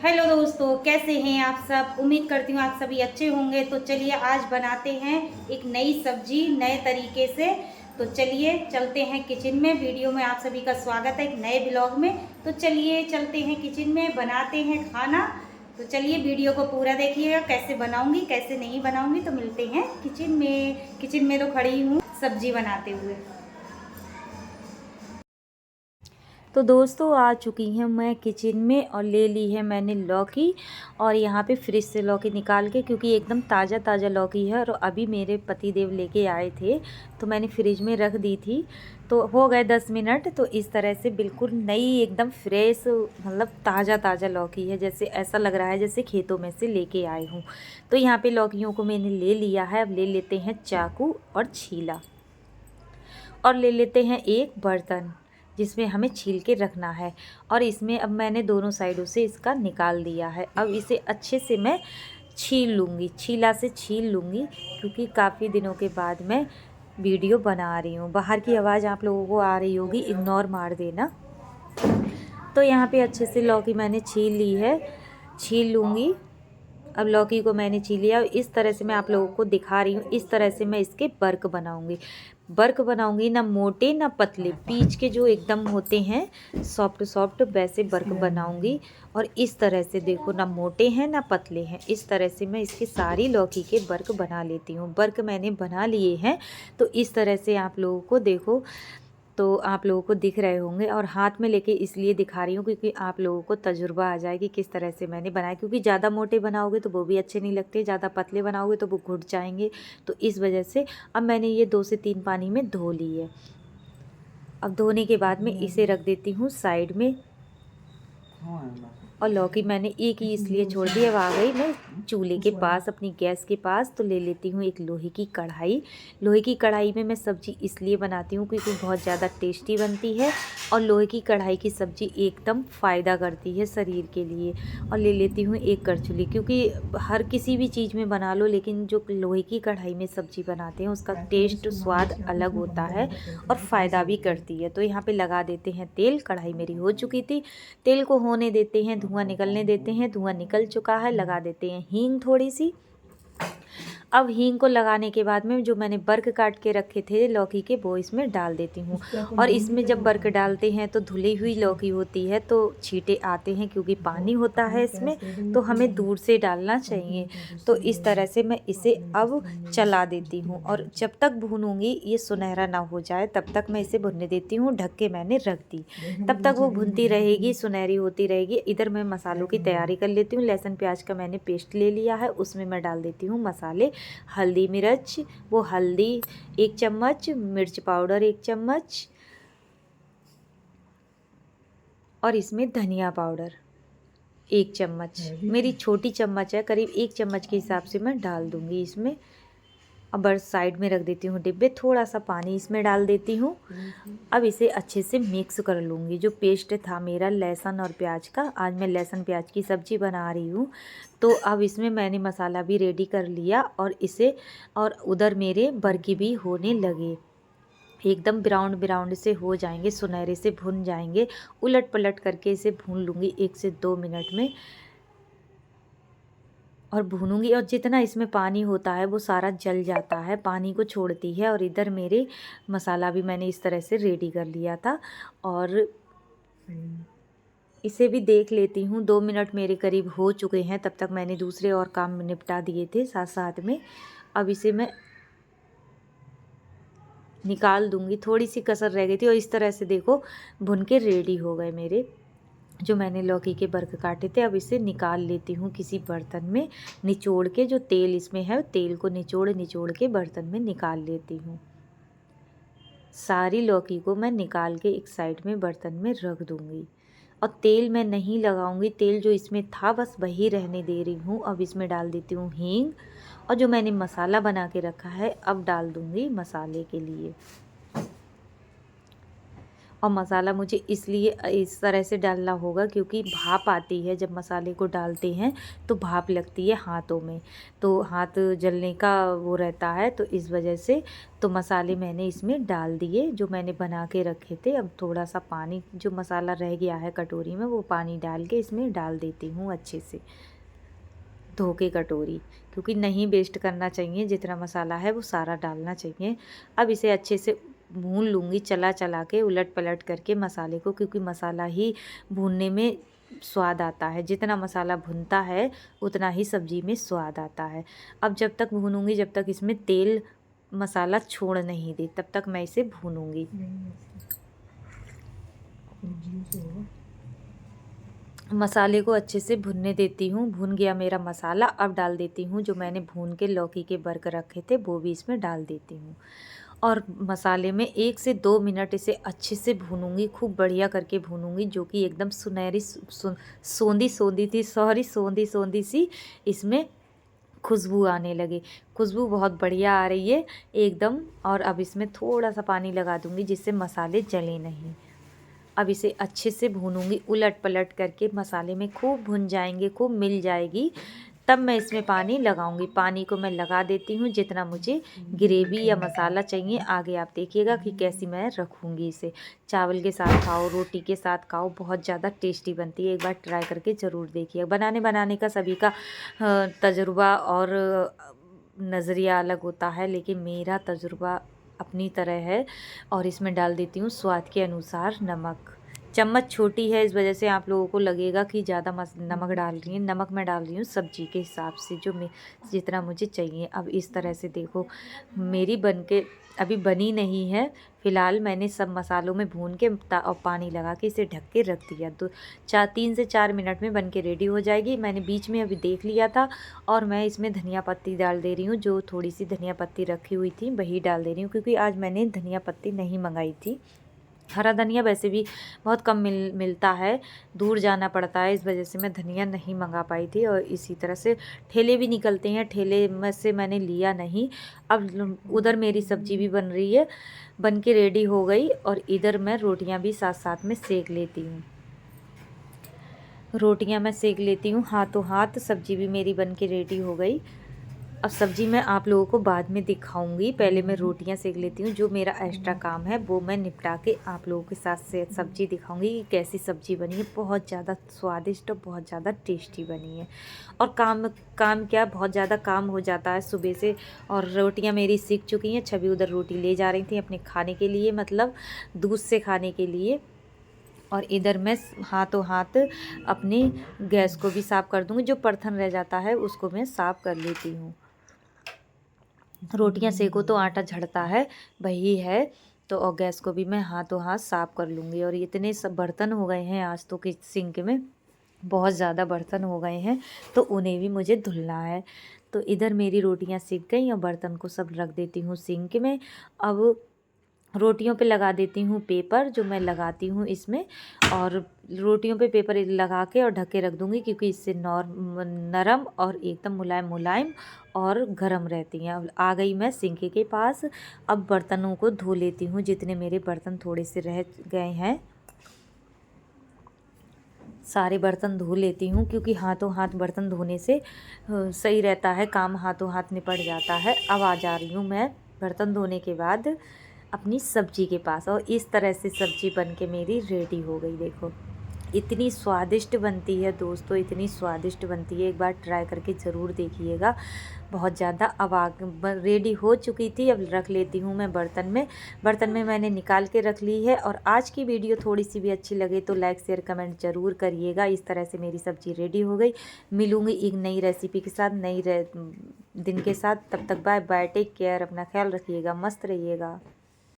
Hello दोस्तों, कैसे हैं आप सब। उम्मीद करती हूँ आप सभी अच्छे होंगे। तो चलिए आज बनाते हैं एक नई सब्जी नए तरीके से। तो चलिए चलते हैं किचन में। वीडियो में आप सभी का स्वागत है एक नए ब्लॉग में। तो चलिए चलते हैं किचन में, बनाते हैं खाना। तो चलिए वीडियो को पूरा देखिएगा, कैसे बनाऊंगी कैसे नहीं बनाऊंगी। तो मिलते हैं किचन में। किचन में तो खड़ी हूँ सब्जी बनाते हुए। तो दोस्तों आ चुकी हैं मैं किचन में और ले ली है मैंने लौकी। और यहाँ पे फ्रिज से लौकी निकाल के, क्योंकि एकदम ताज़ा ताज़ा लौकी है और अभी मेरे पति देव लेके आए थे तो मैंने फ्रिज में रख दी थी। तो हो गए 10 मिनट। तो इस तरह से बिल्कुल नई एकदम फ्रेश, मतलब ताज़ा ताज़ा लौकी है, जैसे ऐसा लग रहा है जैसे खेतों में से लेके आए हूँ। तो यहाँ पे लौकियों को मैंने ले लिया है। अब ले लेते हैं चाकू और छीला, और ले लेते हैं एक बर्तन जिसमें हमें छील के रखना है। और इसमें अब मैंने दोनों साइडों से इसका निकाल दिया है। अब इसे अच्छे से मैं छील लूँगी, छीला से छील लूँगी, क्योंकि काफ़ी दिनों के बाद मैं वीडियो बना रही हूँ। बाहर की आवाज़ आप लोगों को आ रही होगी, इग्नोर मार देना। तो यहाँ पे अच्छे से लौकी मैंने छील ली है, छील लूँगी। अब लौकी को मैंने छील लिया। इस तरह से मैं आप लोगों को दिखा रही हूँ, इस तरह से मैं इसके बर्क बनाऊँगी। बर्क बनाऊँगी, ना मोटे ना पतले, बीच के जो एकदम होते हैं सॉफ्ट सॉफ्ट, वैसे बर्क बनाऊँगी। और इस तरह से देखो, ना मोटे हैं ना पतले हैं, इस तरह से मैं इसकी सारी लौकी के बर्क बना लेती हूँ। बर्क मैंने बना लिए हैं। तो इस तरह से आप लोगों को देखो, तो आप लोगों को दिख रहे होंगे। और हाथ में लेके इसलिए दिखा रही हूँ क्योंकि आप लोगों को तजुर्बा आ जाए कि किस तरह से मैंने बनाया। क्योंकि ज़्यादा मोटे बनाओगे तो वो भी अच्छे नहीं लगते, ज़्यादा पतले बनाओगे तो वो घुट जाएंगे। तो इस वजह से अब मैंने ये 2 से 3 पानी में धो ली है। अब धोने के बाद में इसे रख देती हूँ साइड में। और लौकी मैंने एक ही इसलिए छोड़ दी। अब आ गई मैं चूल्हे के पास, अपनी गैस के पास। तो ले लेती हूँ एक लोहे की कढ़ाई। लोहे की कढ़ाई में मैं सब्ज़ी इसलिए बनाती हूँ क्योंकि बहुत ज़्यादा टेस्टी बनती है। और लोहे की कढ़ाई की सब्ज़ी एकदम फ़ायदा करती है शरीर के लिए। और ले लेती हूँ एक करछुली, क्योंकि हर किसी भी चीज़ में बना लो, लेकिन जो लोहे की कढ़ाई में सब्ज़ी बनाते हैं उसका टेस्ट स्वाद अलग होता है और फ़ायदा भी करती है। तो यहाँ पर लगा देते हैं तेल। कढ़ाई मेरी हो चुकी थी, तेल को होने देते हैं, धुआं निकलने देते हैं। धुआं निकल चुका है। लगा देते हैं हींग थोड़ी सी। अब हींग को लगाने के बाद में जो मैंने बर्क काट के रखे थे लौकी के, वो इसमें डाल देती हूँ। और इसमें जब बर्क डालते हैं तो धुली हुई लौकी होती है तो छींटे आते हैं, क्योंकि पानी होता है इसमें, तो हमें दूर से डालना चाहिए। तो इस तरह से मैं इसे अब चला देती हूँ। और जब तक भूनूंगी ये सुनहरा ना हो जाए तब तक मैं इसे भुनने देती हूँ। ढक के मैंने रख दी, तब तक वो भुनती रहेगी, सुनहरी होती रहेगी। इधर मैं मसालों की तैयारी कर लेती हूँ। लहसुन प्याज का मैंने पेस्ट ले लिया है, उसमें मैं डाल देती हूँ मसाले। हल्दी मिर्च, वो हल्दी 1 चम्मच, मिर्च पाउडर 1 चम्मच, और इसमें धनिया पाउडर 1 चम्मच। मेरी छोटी चम्मच है, करीब 1 चम्मच के हिसाब से मैं डाल दूँगी इसमें। अब बस साइड में रख देती हूँ डिब्बे। थोड़ा सा पानी इसमें डाल देती हूँ। अब इसे अच्छे से मिक्स कर लूँगी। जो पेस्ट था मेरा लहसुन और प्याज का, आज मैं लहसुन प्याज की सब्ज़ी बना रही हूँ। तो अब इसमें मैंने मसाला भी रेडी कर लिया और इसे, और उधर मेरे बर्की भी होने लगे। एकदम ब्राउन ब्राउन से हो जाएंगे, सुनहरे से भुन जाएंगे। उलट पलट करके इसे भून लूँगी 1 से 2 मिनट में। और भूनूंगी, और जितना इसमें पानी होता है वो सारा जल जाता है, पानी को छोड़ती है। और इधर मेरे मसाला भी मैंने इस तरह से रेडी कर लिया था। और इसे भी देख लेती हूँ। 2 मिनट मेरे करीब हो चुके हैं, तब तक मैंने दूसरे और काम निपटा दिए थे साथ साथ में। अब इसे मैं निकाल दूँगी, थोड़ी सी कसर रह गई थी। और इस तरह से देखो भुन के रेडी हो गए मेरे जो मैंने लौकी के बर्क काटे थे। अब इसे निकाल लेती हूँ किसी बर्तन में, निचोड़ के। जो तेल इसमें है तेल को निचोड़ निचोड़ के बर्तन में निकाल लेती हूँ। सारी लौकी को मैं निकाल के एक साइड में बर्तन में रख दूँगी। और तेल मैं नहीं लगाऊंगी, तेल जो इसमें था बस वही रहने दे रही हूँ। अब इसमें डाल देती हूँ हींग, और जो मैंने मसाला बना के रखा है अब डाल दूँगी मसाले के लिए। और मसाला मुझे इसलिए इस तरह से डालना होगा क्योंकि भाप आती है जब मसाले को डालते हैं तो भाप लगती है हाथों में, तो हाथ जलने का वो रहता है, तो इस वजह से तो मसाले मैंने इसमें डाल दिए जो मैंने बना के रखे थे। अब थोड़ा सा पानी जो मसाला रह गया है कटोरी में वो पानी डाल के इसमें डाल देती हूँ अच्छे से धो के कटोरी, क्योंकि नहीं वेस्ट करना चाहिए, जितना मसाला है वो सारा डालना चाहिए। अब इसे अच्छे से भून लूँगी चला चला के, उलट पलट करके मसाले को, क्योंकि मसाला ही भूनने में स्वाद आता है। जितना मसाला भुनता है उतना ही सब्ज़ी में स्वाद आता है। अब जब तक भूनूँगी, जब तक इसमें तेल मसाला छोड़ नहीं दे, तब तक मैं इसे भूनूँगी। मसाले को अच्छे से भुनने देती हूँ। भुन गया मेरा मसाला, अब डाल देती हूँ जो मैंने भून के लौकी के बर्क रखे थे वो भी इसमें डाल देती हूँ। और मसाले में 1 से 2 मिनट इसे अच्छे से भूनूंगी, खूब बढ़िया करके भूनूंगी, जो कि एकदम सुनहरी सोंधी सोंधी सी इसमें खुशबू आने लगे। खुशबू बहुत बढ़िया आ रही है एकदम। और अब इसमें थोड़ा सा पानी लगा दूंगी जिससे मसाले जले नहीं। अब इसे अच्छे से भूनूंगी उलट पलट करके, मसाले में खूब भुन जाएंगे, खूब मिल जाएगी, तब मैं इसमें पानी लगाऊंगी। पानी को मैं लगा देती हूँ जितना मुझे ग्रेवी या मसाला चाहिए। आगे आप देखिएगा कि कैसी मैं रखूँगी इसे। चावल के साथ खाओ, रोटी के साथ खाओ, बहुत ज़्यादा टेस्टी बनती है। एक बार ट्राई करके ज़रूर देखिए। बनाने का सभी का तजुर्बा और नज़रिया अलग होता है, लेकिन मेरा तजुर्बा अपनी तरह है। और इसमें डाल देती हूँ स्वाद के अनुसार नमक। चम्मच छोटी है इस वजह से आप लोगों को लगेगा कि ज़्यादा नमक डाल रही है। नमक मैं डाल रही हूँ सब्जी के हिसाब से, जो जितना मुझे चाहिए। अब इस तरह से देखो मेरी बनके अभी बनी नहीं है। फ़िलहाल मैंने सब मसालों में भून के और पानी लगा के इसे ढक के रख दिया। तो 3 से 4 मिनट में बन के रेडी हो जाएगी। मैंने बीच में अभी देख लिया था। और मैं इसमें धनिया पत्ती डाल दे रही हूँ। जो थोड़ी सी धनिया पत्ती रखी हुई थी वही डाल दे रही हूँ, क्योंकि आज मैंने धनिया पत्ती नहीं मंगाई थी। हरा धनिया वैसे भी बहुत कम मिलता है, दूर जाना पड़ता है, इस वजह से मैं धनिया नहीं मंगा पाई थी। और इसी तरह से ठेले भी निकलते हैं, ठेले में से मैंने लिया नहीं। अब उधर मेरी सब्जी भी बन रही है, बन के रेडी हो गई। और इधर मैं रोटियां भी साथ साथ में सेक लेती हूँ। रोटियां मैं सेक लेती हूँ हाथों हाथ। सब्जी भी मेरी बन के रेडी हो गई। अब सब्ज़ी मैं आप लोगों को बाद में दिखाऊंगी, पहले मैं रोटियां सेक लेती हूँ। जो मेरा एक्स्ट्रा काम है वो मैं निपटा के आप लोगों के साथ से सब्ज़ी दिखाऊंगी कि कैसी सब्ज़ी बनी है। बहुत ज़्यादा स्वादिष्ट और बहुत ज़्यादा टेस्टी बनी है। और काम क्या, बहुत ज़्यादा काम हो जाता है सुबह से। और रोटियां मेरी सीख चुकी हैं। छवि उधर रोटी ले जा रही थी अपने खाने के लिए, मतलब दूध से खाने के लिए। और इधर मैं हाथों हाथ अपनी गैस को भी साफ़ कर दूँगी। जो बर्तन रह जाता है उसको मैं साफ़ कर लेती हूँ। रोटियां सेको तो आटा झड़ता है, वही है। तो और गैस को भी मैं हाथों हाथ साफ़ कर लूँगी। और इतने सब बर्तन हो गए हैं आज तो कि सिंक में बहुत ज़्यादा बर्तन हो गए हैं, तो उन्हें भी मुझे धुलना है। तो इधर मेरी रोटियां सिक गई और बर्तन को सब रख देती हूँ सिंक में। अब रोटियों पे लगा देती हूँ पेपर, जो मैं लगाती हूँ इसमें। और रोटियों पे पेपर लगा के और ढक के रख दूँगी, क्योंकि इससे नरम और एकदम मुलायम मुलायम और गरम रहती हैं। अब आ गई मैं सिंक के पास। अब बर्तनों को धो लेती हूँ, जितने मेरे बर्तन थोड़े से रह गए हैं सारे बर्तन धो लेती हूँ, क्योंकि हाथों हाथ बर्तन धोने से सही रहता है, काम हाथों हाथ निपट जाता है। अब आ जा रही हूँ मैं बर्तन धोने के बाद अपनी सब्जी के पास। और इस तरह से सब्जी बन के मेरी रेडी हो गई। देखो इतनी स्वादिष्ट बनती है दोस्तों, इतनी स्वादिष्ट बनती है। एक बार ट्राई करके ज़रूर देखिएगा, बहुत ज़्यादा। अब रेडी हो चुकी थी। अब रख लेती हूँ मैं बर्तन में मैंने निकाल के रख ली है। और आज की वीडियो थोड़ी सी भी अच्छी लगे तो लाइक शेयर कमेंट ज़रूर करिएगा। इस तरह से मेरी सब्ज़ी रेडी हो गई। मिलूँगी एक नई रेसिपी के साथ, दिन के साथ। तब तक बाय बाय, टेक केयर, अपना ख्याल रखिएगा, मस्त रहिएगा।